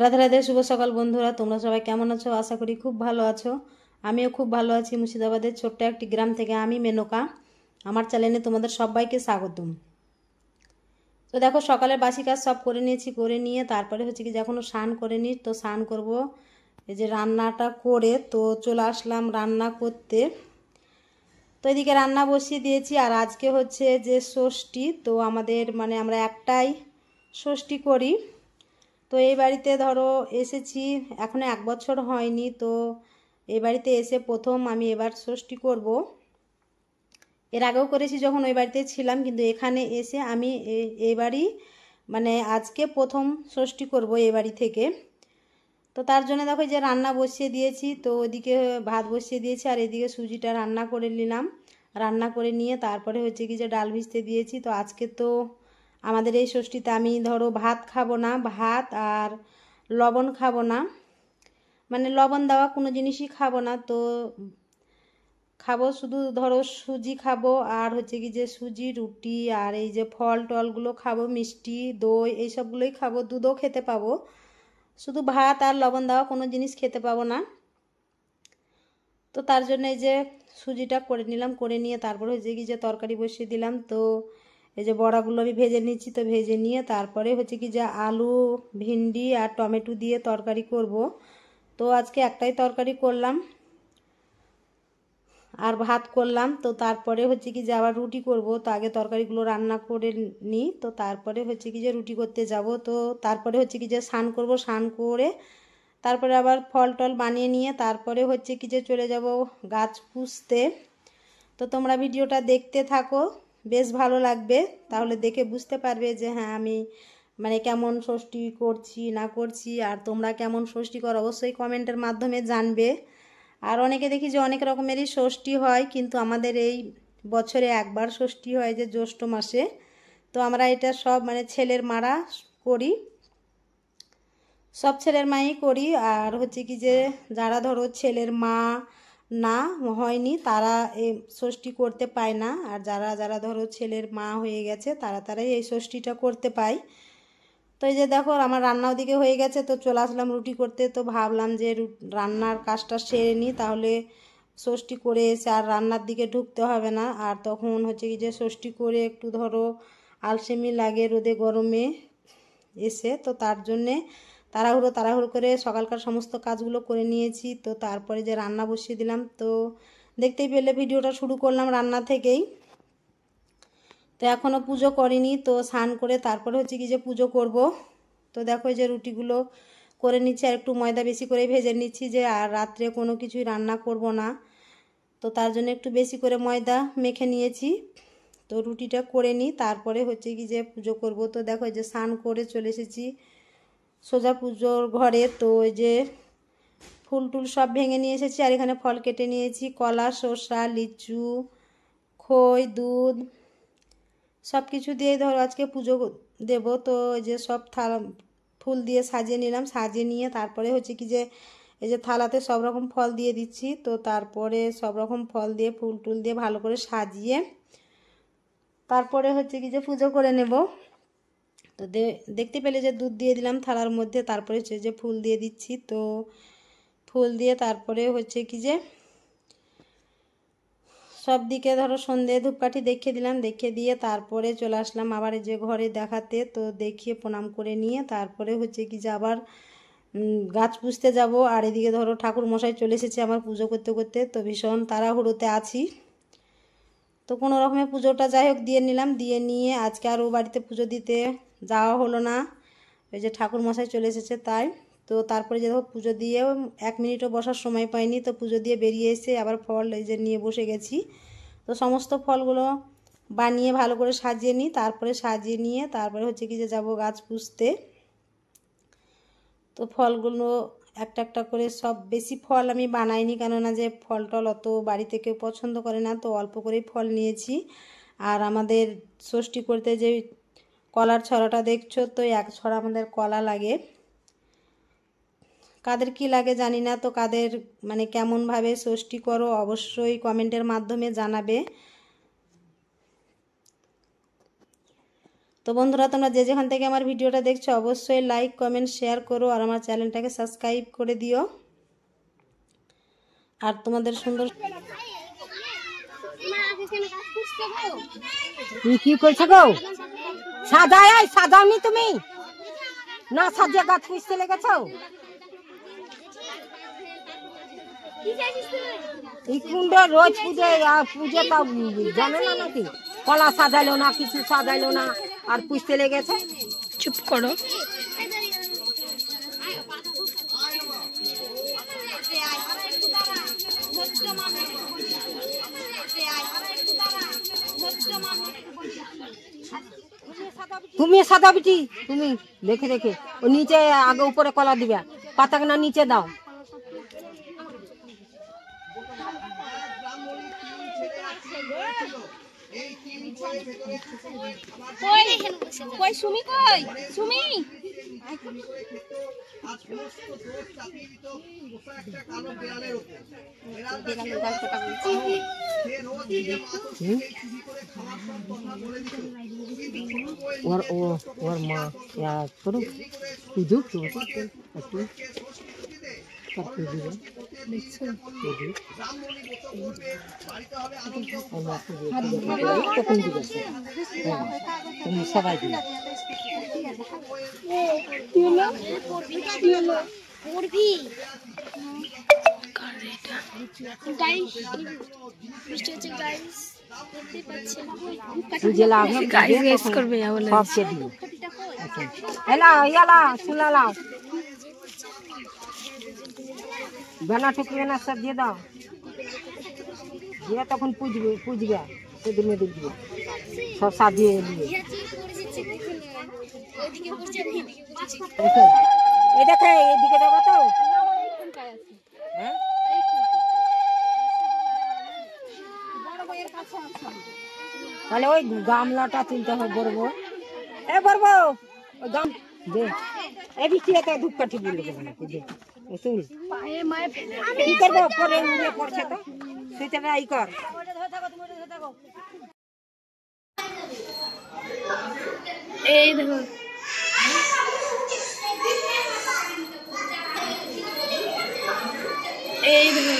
রাধে রাধে, শুভ সকাল বন্ধুরা। তোমরা সবাই কেমন আছো? আশা করি খুব ভালো আছো। আমিও খুব ভালো আছি। মুর্শিদাবাদের ছোট্ট একটি গ্রাম থেকে আমি মেনকা। আমার চ্যানেলে তোমাদের সবাইকে স্বাগতম। তো দেখো, সকালের বাসি কাজ সব করে নিয়েছি, করে নিয়ে তারপরে হচ্ছে কি যখন স্নান করে নিই, তো স্নান করব। এই যে রান্নাটা করে তো চলে আসলাম রান্না করতে। তো এদিকে রান্না বসিয়ে দিয়েছি। আর আজকে হচ্ছে যে ষষ্ঠী, তো আমাদের মানে আমরা একটাই ষষ্ঠী করি। তো এই বাড়িতে ধরো এসেছি, এখনো 1 বছর হয়নি। তো এই বাড়িতে এসে প্রথম আমি এবার ষষ্ঠী করব। এর আগেও করেছি যখন ওই বাড়িতে ছিলাম, কিন্তু এখানে এসে আমি এবারই মানে আজকে প্রথম ষষ্ঠী করব এই বাড়ি থেকে। তো তার জন্য দেখো যে রান্না বসিয়ে দিয়েছি, তো ওইদিকে ভাত বসিয়ে দিয়েছি আর এদিকে সুজিটা রান্না করে নিলাম। রান্না করে নিয়ে তারপরে হচ্ছে কি যে ডাল ভিজতে দিয়েছি। তো আজকে তো আমাদের এই ষষ্ঠীতে আমি ধরো ভাত খাবো না, ভাত আর লবণ খাবো না, মানে লবণ দেওয়া কোনো জিনিসই খাবো না। তো খাবো শুধু ধরো সুজি খাবো, আর হচ্ছে কি যে সুজি রুটি, আর এই যে ফল টলগুলো খাবো, মিষ্টি দই এইসবগুলোই খাবো, দুধও খেতে পাবো। শুধু ভাত আর লবণ দেওয়া কোনো জিনিস খেতে পাবো না। তো তার জন্য এই যে সুজিটা করে নিলাম, করে নিয়ে তারপরে হচ্ছে কি যে তরকারি বসিয়ে দিলাম। তো এই যে বড়াগুলো আমি ভেজে নিচ্ছি, তো ভেজে নিয়ে তারপরে হচ্ছে কি যে আলু ভিন্ডি আর টমেটো দিয়ে তরকারি করব। তো আজকে একটাই তরকারি করলাম আর ভাত করলাম। তো তারপরে হচ্ছে কি যে আবার রুটি করব। তো আগে তরকারিগুলো রান্না করে নিই, তো তারপরে হচ্ছে কি যে রুটি করতে যাব। তো তারপরে হচ্ছে কি যে স্নান করব, স্নান করে তারপরে আবার ফল টল বানিয়ে নিয়ে তারপরে হচ্ছে কি যে চলে যাব গাছ পুষতে। তো তোমরা ভিডিওটা দেখতে থাকো, বেশ ভালো লাগবে। তাহলে দেখে বুঝতে পারবে যে হ্যাঁ আমি মানে কেমন ষষ্ঠী করছি না করছি, আর তোমরা কেমন ষষ্ঠী করো অবশ্যই কমেন্টের মাধ্যমে জানবে। আর অনেকে দেখি যে অনেক রকমেরই ষষ্ঠী হয়, কিন্তু আমাদের এই বছরে একবার ষষ্ঠী হয়, যে জ্যৈষ্ঠ মাসে। তো আমরা এটা সব মানে ছেলের মারা করি, সব ছেলের মাই করি। আর হচ্ছে কি যে যারা ধরো ছেলের মা না হয়নি তারা এই ষষ্ঠী করতে পায় না, আর যারা যারা ধরো ছেলের মা হয়ে গেছে তারাই এই ষষ্ঠীটা করতে পায়। তো এই যে দেখো আমার রান্না ওদিকে হয়ে গেছে, তো চলে আসলাম রুটি করতে। তো ভাবলাম যে রান্নার কাজটা সেরে নিই, তাহলে ষষ্ঠী করে এসে আর রান্নার দিকে ঢুকতে হবে না। আর তখন হচ্ছে কি যে ষষ্ঠী করে একটু ধরো আলসেমি লাগে রোদে গরমে এসে। তো তার জন্যে তাড়াহুড়ো তাড়াহুড়ো করে সকালকার সমস্ত কাজগুলো করে নিয়েছি। তো তারপরে যে রান্না বসিয়ে দিলাম, তো দেখতেই পেলে ভিডিওটা শুরু করলাম রান্না থেকেই। তো এখনও পুজো করিনি, তো স্নান করে তারপরে হচ্ছে কি যে পুজো করব। তো দেখো যে রুটিগুলো করে নিচ্ছি, আর একটু ময়দা বেশি করে ভেজে নিচ্ছি, যে আর রাত্রে কোনো কিছুই রান্না করব না। তো তার জন্য একটু বেশি করে ময়দা মেখে নিয়েছি। তো রুটিটা করে নিই, তারপরে হচ্ছে কি যে পুজো করব। তো দেখো যে স্নান করে চলে এসেছি সোজা পুজোর ঘরে। তো ওই যে ফুল টুল সব ভেঙে নিয়ে এসেছি, আর এখানে ফল কেটে নিয়েছি, কলা শসা লিচু খই দুধ সব কিছু দিয়ে ধরো আজকে পুজো দেব। তো এই যে সব থালা ফুল দিয়ে সাজিয়ে নিলাম, সাজিয়ে নিয়ে তারপরে হচ্ছে কি যে এই যে থালাতে সব রকম ফল দিয়ে দিচ্ছি। তো তারপরে সব রকম ফল দিয়ে ফুল টুল দিয়ে ভালো করে সাজিয়ে তারপরে হচ্ছে কি যে পুজো করে নেব। তো দেখতে পেলে যে দুধ দিয়ে দিলাম থালার মধ্যে, তারপরে হচ্ছে যে ফুল দিয়ে দিচ্ছি। তো ফুল দিয়ে তারপরে হচ্ছে কি যে সব দিকে ধরো সন্ধে ধূপকাঠি দেখিয়ে দিলাম, দেখিয়ে দিয়ে তারপরে চলে আসলাম আবার যে ঘরে দেখাতে। তো দেখিয়ে প্রণাম করে নিয়ে তারপরে হচ্ছে কি যে আবার গাছ পুষতে যাব। আর এদিকে ধরো ঠাকুর মশাই চলে এসেছে আমার পুজো করতে করতে, তো ভীষণ তাড়াহুড়োতে আছি। তো কোনো রকমে পুজোটা যাই হোক দিয়ে নিলাম, দিয়ে নিয়ে আজকে আর ও বাড়িতে পুজো দিতে যাওয়া হলো না, ওই যে ঠাকুর মশাই চলে এসেছে তাই। তো তারপরে যে দেখো পুজো দিয়েও 1 মিনিটও বসার সময় পাইনি, তো পুজো দিয়ে বেরিয়ে এসে আবার ফল এই যে নিয়ে বসে গেছি। তো সমস্ত ফলগুলো বানিয়ে ভালো করে সাজিয়ে নিই, তারপরে সাজিয়ে নিয়ে তারপরে হচ্ছে কি যে যাবো গাছ পুষতে। তো ফলগুলো একটা একটা করে সব বেশি ফল আমি বানাইনি, কেননা যে ফল টল অত বাড়িতে কেউ পছন্দ করে না, তো অল্প করেই ফল নিয়েছি। আর আমাদের ষষ্ঠী করতে যে কলার ছড়াটা দেখছো, তো 1 ছড়া আমাদের কলা লাগে। কাদের কি লাগে জানি না, তো কাদের মানে কেমনভাবে ষষ্ঠী করো অবশ্যই কমেন্টের মাধ্যমে জানাবে। তো বন্ধুরা, তোমরা যে যেখান থেকে আমার ভিডিওটা দেখছো অবশ্যই লাইক কমেন্ট শেয়ার করো আর আমার চ্যানেলটাকে সাবস্ক্রাইব করে দিও। আর তোমাদের সুন্দর কি করছো গো? সাজায় সাজাওনি তুমি না, সাজিয়ে গাছ পুষতে লেগেছো? এই কুণ্ড রোজ পুজো তা জানে না নাকি? কলা সাজাইলো না, কিছু সাজাইলো না আর পুষতে লেগেছে। চুপ করো। তুমি সাদা বিটি, তুমি দেখে দেখে ও নিচে আগে উপরে কলা দিবে, পাতাকে না নিচে দাও। কই সুমি, কই সুমি? ওর মা করো পুজো তুমি সবাই দিবে। বেনা টুকবে না, সব দিয়ে দাও, দিয়ে তখন পুজবে সেদিন মেদিন দিবে সব সাজিয়ে নিয়ে। এই দেখে এদিকে দেবো তো, তাহলে ওই গামলাটা তুলতে হবে। বলবো এ বলবো ওই গাম দে, এ বিচিতে ধূপকাঠি বলে দেবো নাকি, দে তুল। কি করবো পরে উড়ে পড়ছে তো, তুই তবে এই কর। এই দেখো, এই দেখো।